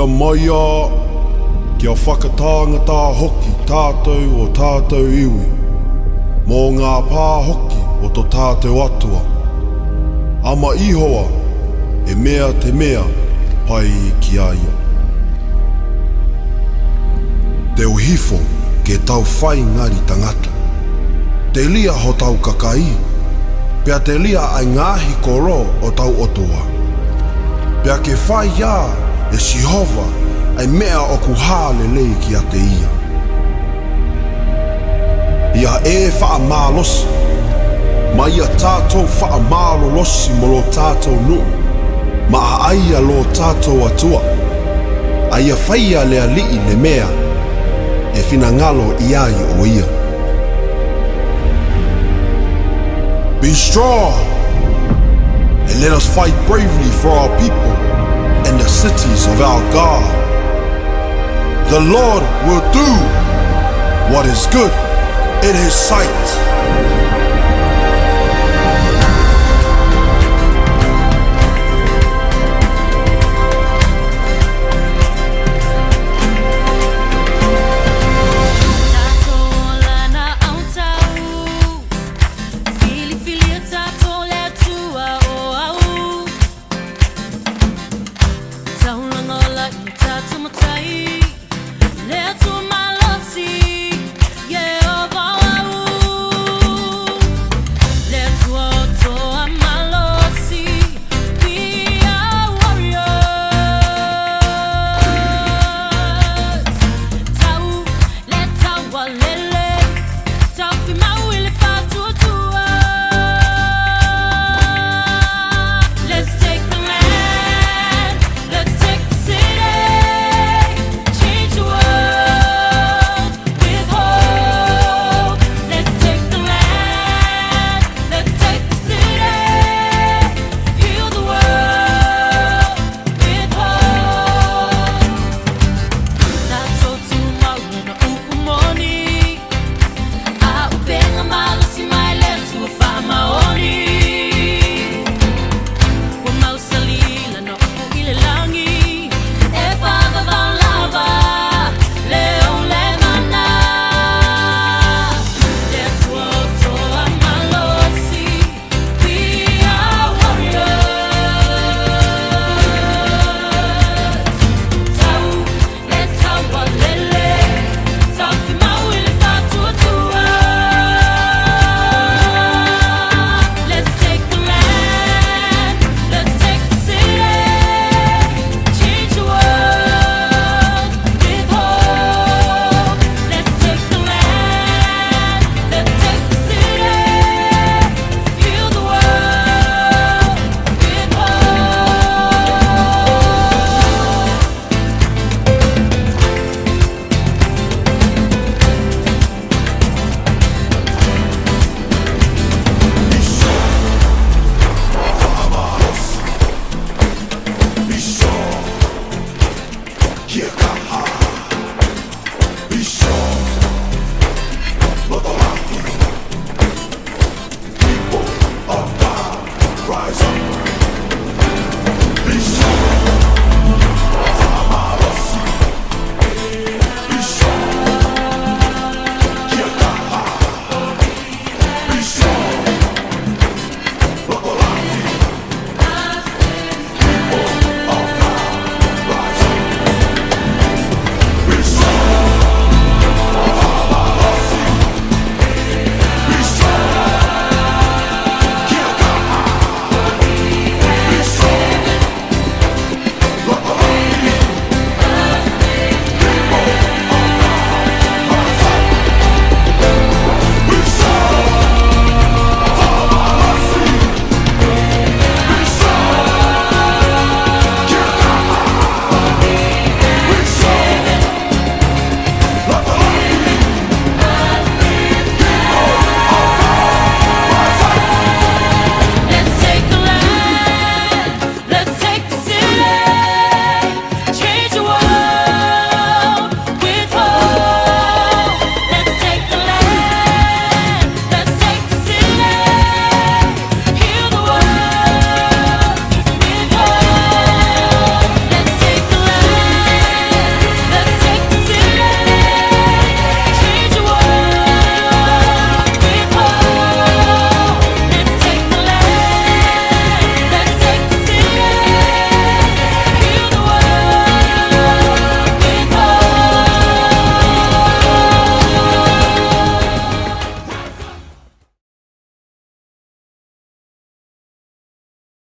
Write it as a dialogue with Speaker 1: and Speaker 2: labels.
Speaker 1: Kia maia, kia whakatangata hoki tātou o tātou iwi, mō ngā pā hoki o tō tātou atua. Ama ihoa, e mea te mea, pai ki a ia. Te uhifo, ke tau whai ngari tangata. Te lia ho tau kakai, pea te lia ai ngāhi koro o tau otua. Pea ke whai ia, e Jehova, ai mea o ku hālelei ki a te ia. Ia e whaamālosi, ma ia tātou whaamālolosi mo lo tātou nuu, ma a aia lo tātou atua. Aia whaia lea lii le mea, e whina ngalo iai o ia. Be strong, and let us fight bravely for our people and the cities of our God. The Lord will do what is good in His sight.